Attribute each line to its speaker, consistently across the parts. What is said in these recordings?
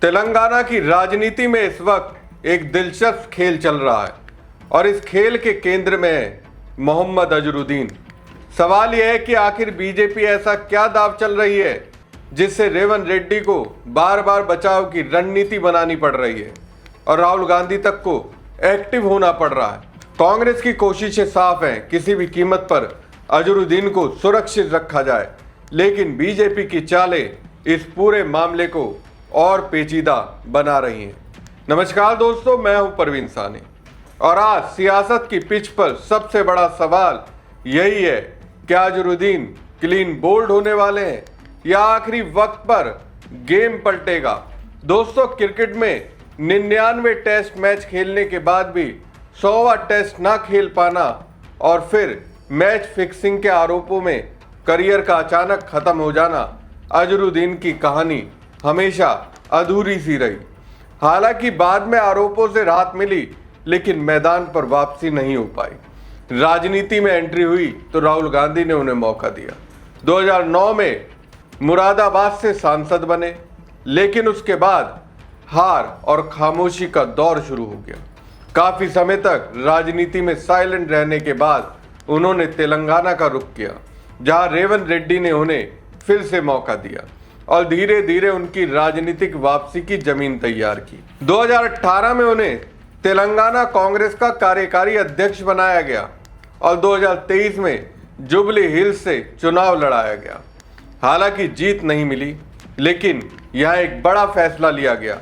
Speaker 1: तेलंगाना की राजनीति में इस वक्त एक दिलचस्प खेल चल रहा है और इस खेल के केंद्र में है मोहम्मद अजहरुद्दीन। सवाल यह है कि आखिर बीजेपी ऐसा क्या दाव चल रही है जिससे रेवंत रेड्डी को बार बार बचाव की रणनीति बनानी पड़ रही है और राहुल गांधी तक को एक्टिव होना पड़ रहा है। कांग्रेस की कोशिशें साफ हैं, किसी भी कीमत पर अजहरुद्दीन को सुरक्षित रखा जाए, लेकिन बीजेपी की चालें इस पूरे मामले को और पेचीदा बना रही हैं। नमस्कार दोस्तों, मैं हूं परवीन सानी और आज सियासत की पिच पर सबसे बड़ा सवाल यही है, क्या अजहरुद्दीन क्लीन बोल्ड होने वाले हैं या आखिरी वक्त पर गेम पलटेगा। दोस्तों, क्रिकेट में 99 टेस्ट मैच खेलने के बाद भी 100वां टेस्ट ना खेल पाना और फिर मैच फिक्सिंग के आरोपों में करियर का अचानक खत्म हो जाना, अजहरुद्दीन की कहानी हमेशा अधूरी सी रही। हालांकि बाद में आरोपों से राहत मिली, लेकिन मैदान पर वापसी नहीं हो पाई। राजनीति में एंट्री हुई तो राहुल गांधी ने उन्हें मौका दिया। 2009 में मुरादाबाद से सांसद बने, लेकिन उसके बाद हार और खामोशी का दौर शुरू हो गया। काफी समय तक राजनीति में साइलेंट रहने के बाद उन्होंने तेलंगाना का रुख किया, जहां रेवंत रेड्डी ने उन्हें फिर से मौका दिया और धीरे धीरे उनकी राजनीतिक वापसी की जमीन तैयार की। 2018 में उन्हें तेलंगाना कांग्रेस का कार्यकारी अध्यक्ष बनाया गया और 2023 में जुबली हिल्स से चुनाव लड़ाया गया। हालांकि जीत नहीं मिली, लेकिन यह एक बड़ा फैसला लिया गया।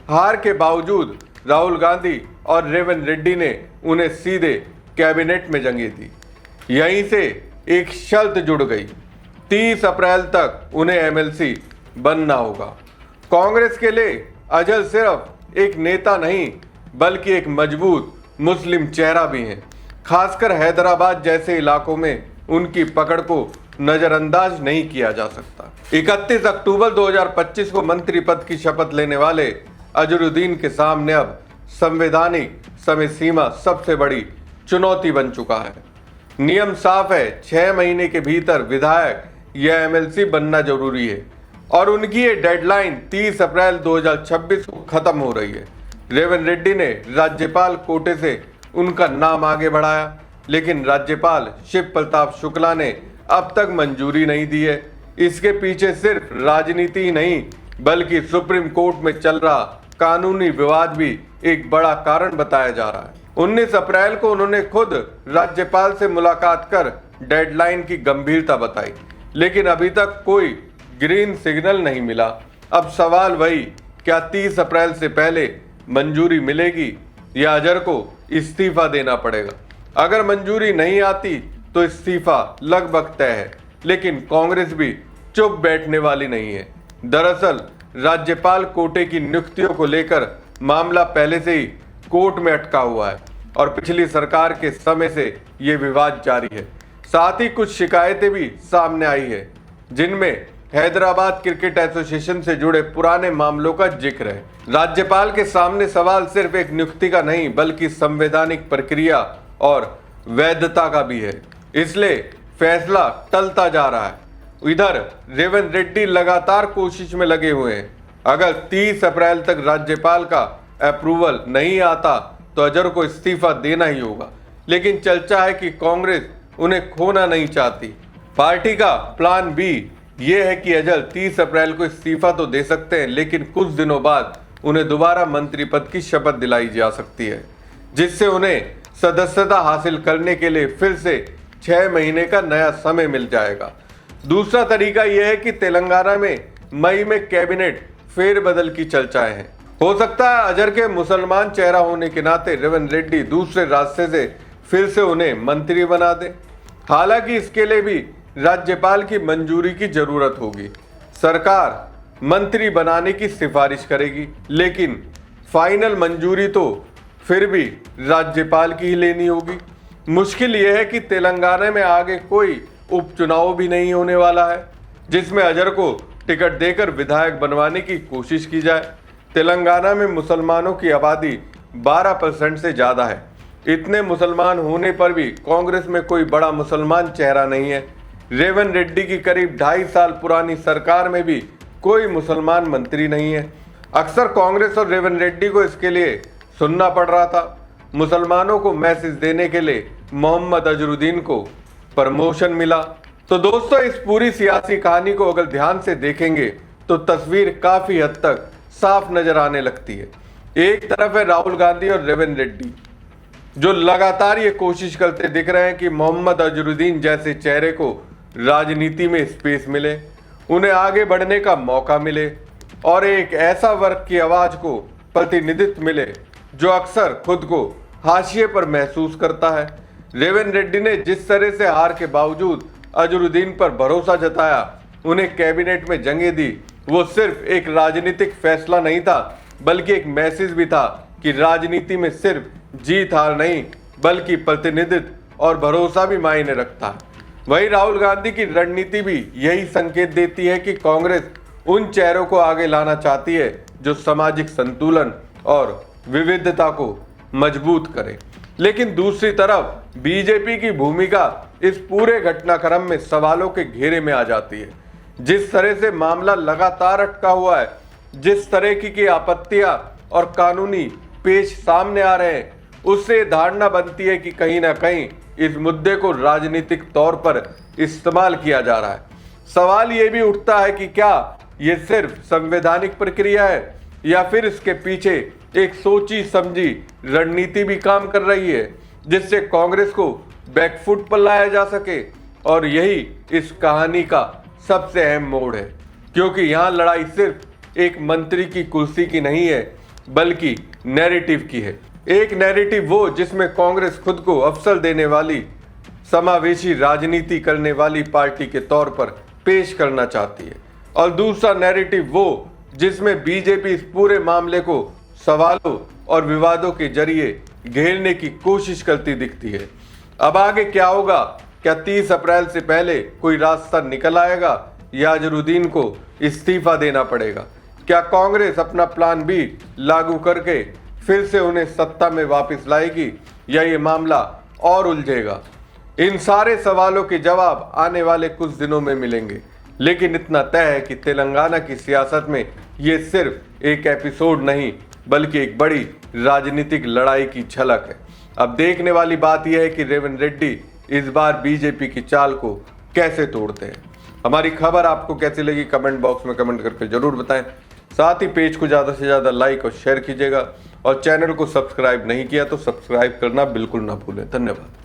Speaker 1: हार के बावजूद राहुल गांधी और रेवंत रेड्डी ने उन्हें सीधे कैबिनेट में जगह दी। यहीं से एक शर्त जुड़ गई, 30 अप्रैल तक उन्हें एमएलसी बनना होगा। कांग्रेस के लिए अजहर सिर्फ एक नेता नहीं, बल्कि एक मजबूत मुस्लिम चेहरा भी हैं। खासकर हैदराबाद जैसे इलाकों में उनकी पकड़ को नजरअंदाज नहीं किया जा सकता। 31 अक्टूबर 2025 को मंत्री पद की शपथ लेने वाले अजहरुद्दीन के सामने अब संवैधानिक समय सीमा सबसे बड़ी चुनौती बन चुका है। नियम साफ है, 6 महीने के भीतर विधायक या एमएलसी बनना जरूरी है और उनकी ये डेडलाइन 30 अप्रैल 2026 को खत्म हो रही है। रेवंत रेड्डी ने राज्यपाल कोटे से उनका नाम आगे बढ़ाया, लेकिन राज्यपाल शिव प्रताप शुक्ला ने अब तक मंजूरी नहीं दी है। इसके पीछे सिर्फ राजनीति ही नहीं, बल्कि सुप्रीम कोर्ट में चल रहा कानूनी विवाद भी एक बड़ा कारण बताया जा रहा है। 19 अप्रैल को उन्होंने खुद राज्यपाल से मुलाकात कर डेडलाइन की गंभीरता बताई, लेकिन अभी तक कोई ग्रीन सिग्नल नहीं मिला। अब सवाल वही, क्या 30 अप्रैल से पहले मंजूरी मिलेगी या अजहर को इस्तीफा देना पड़ेगा। अगर मंजूरी नहीं आती तो इस्तीफा लगभग तय है, लेकिन कांग्रेस भी चुप बैठने वाली नहीं है। दरअसल राज्यपाल कोटे की नियुक्तियों को लेकर मामला पहले से ही कोर्ट में अटका हुआ है और पिछली सरकार के समय से ये विवाद जारी है। साथ ही कुछ शिकायतें भी सामने आई है, जिनमें हैदराबाद क्रिकेट एसोसिएशन से जुड़े पुराने मामलों का जिक्र है। राज्यपाल के सामने सवाल सिर्फ एक नियुक्ति का नहीं, बल्कि संवैधानिक प्रक्रिया और वैधता का भी है। इसलिए फैसला टलता जा रहा है। इधर रेवंत रेड्डी लगातार कोशिश में लगे हुए हैं। अगर 30 अप्रैल तक राज्यपाल का अप्रूवल नहीं आता तो अजहर को इस्तीफा देना ही होगा, लेकिन चर्चा है कि कांग्रेस उन्हें खोना नहीं चाहती। पार्टी का प्लान बी ये है कि अजहर 30 अप्रैल को इस्तीफा तो दे सकते हैं, लेकिन कुछ दिनों बाद उन्हें दोबारा मंत्री पद की शपथ दिलाई जा सकती है, जिससे उन्हें सदस्यता हासिल करने के लिए फिर से 6 महीने का नया समय मिल जाएगा। दूसरा तरीका यह है कि तेलंगाना में मई में कैबिनेट फेरबदल की चर्चाएं हैं। हो सकता है अजहर के मुसलमान चेहरा होने के नाते रेवंत रेड्डी दूसरे रास्ते से फिर से उन्हें मंत्री बना दे। हालांकि इसके लिए भी राज्यपाल की मंजूरी की जरूरत होगी। सरकार मंत्री बनाने की सिफारिश करेगी, लेकिन फाइनल मंजूरी तो फिर भी राज्यपाल की ही लेनी होगी। मुश्किल यह है कि तेलंगाना में आगे कोई उपचुनाव भी नहीं होने वाला है, जिसमें अजहर को टिकट देकर विधायक बनवाने की कोशिश की जाए। तेलंगाना में मुसलमानों की आबादी 12% से ज़्यादा है। इतने मुसलमान होने पर भी कांग्रेस में कोई बड़ा मुसलमान चेहरा नहीं है। रेवंत रेड्डी की करीब 2.5 साल पुरानी सरकार में भी कोई मुसलमान मंत्री नहीं है। अक्सर कांग्रेस और रेवंत रेड्डी को इसके लिए सुनना पड़ रहा था। मुसलमानों को मैसेज देने के लिए मोहम्मद अजहरुद्दीन को प्रमोशन मिला। तो दोस्तों, इस पूरी सियासी कहानी को अगर ध्यान से देखेंगे तो तस्वीर काफी हद तक साफ नजर आने लगती है। एक तरफ है राहुल गांधी और रेवंत रेड्डी, जो लगातार ये कोशिश करते दिख रहे हैं कि मोहम्मद अजहरुद्दीन जैसे चेहरे को राजनीति में स्पेस मिले, उन्हें आगे बढ़ने का मौका मिले और एक ऐसा वर्ग की आवाज को प्रतिनिधित्व मिले जो अक्सर खुद को हाशिए पर महसूस करता है। रेवंत रेड्डी ने जिस तरह से हार के बावजूद अजहरुद्दीन पर भरोसा जताया, उन्हें कैबिनेट में जगह दी, वो सिर्फ एक राजनीतिक फैसला नहीं था बल्कि एक मैसेज भी था कि राजनीति में सिर्फ जीत हार नहीं बल्कि प्रतिनिधित्व और भरोसा भी मायने रखता है। वहीं राहुल गांधी की रणनीति भी यही संकेत देती है कि कांग्रेस उन चेहरों को आगे लाना चाहती है जो सामाजिक संतुलन और विविधता को मजबूत करे। लेकिन दूसरी तरफ बीजेपी की भूमिका इस पूरे घटनाक्रम में सवालों के घेरे में आ जाती है। जिस तरह से मामला लगातार अटका हुआ है, जिस तरह की आपत्तियां और कानूनी पेश सामने आ रहे हैं, उससे धारणा बनती है कि कहीं ना कहीं इस मुद्दे को राजनीतिक तौर पर इस्तेमाल किया जा रहा है। सवाल ये भी उठता है कि क्या ये सिर्फ संवैधानिक प्रक्रिया है या फिर इसके पीछे एक सोची समझी रणनीति भी काम कर रही है जिससे कांग्रेस को बैकफुट पर लाया जा सके। और यही इस कहानी का सबसे अहम मोड़ है, क्योंकि यहाँ लड़ाई सिर्फ एक मंत्री की कुर्सी की नहीं है बल्कि नैरेटिव की है। एक नैरेटिव वो जिसमें कांग्रेस खुद को अवसर देने वाली, समावेशी राजनीति करने वाली पार्टी के तौर पर पेश करना चाहती है, और दूसरा नैरेटिव वो जिसमें बीजेपी इस पूरे मामले को सवालों और विवादों के जरिए घेरने की कोशिश करती दिखती है। अब आगे क्या होगा? क्या 30 अप्रैल से पहले कोई रास्ता निकल आएगा या अजहरुद्दीन को इस्तीफा देना पड़ेगा? क्या कांग्रेस अपना प्लान बी लागू करके फिर से उन्हें सत्ता में वापस लाएगी या ये मामला और उलझेगा? इन सारे सवालों के जवाब आने वाले कुछ दिनों में मिलेंगे, लेकिन इतना तय है कि तेलंगाना की सियासत में ये सिर्फ एक एपिसोड नहीं बल्कि एक बड़ी राजनीतिक लड़ाई की झलक है। अब देखने वाली बात यह है कि रेवंत रेड्डी इस बार बीजेपी की चाल को कैसे तोड़ते हैं। हमारी खबर आपको कैसी लगी कमेंट बॉक्स में कमेंट करके जरूर बताएं। साथ ही पेज को ज़्यादा से ज़्यादा लाइक और शेयर कीजिएगा, और चैनल को सब्सक्राइब नहीं किया तो सब्सक्राइब करना बिल्कुल ना भूलें। धन्यवाद।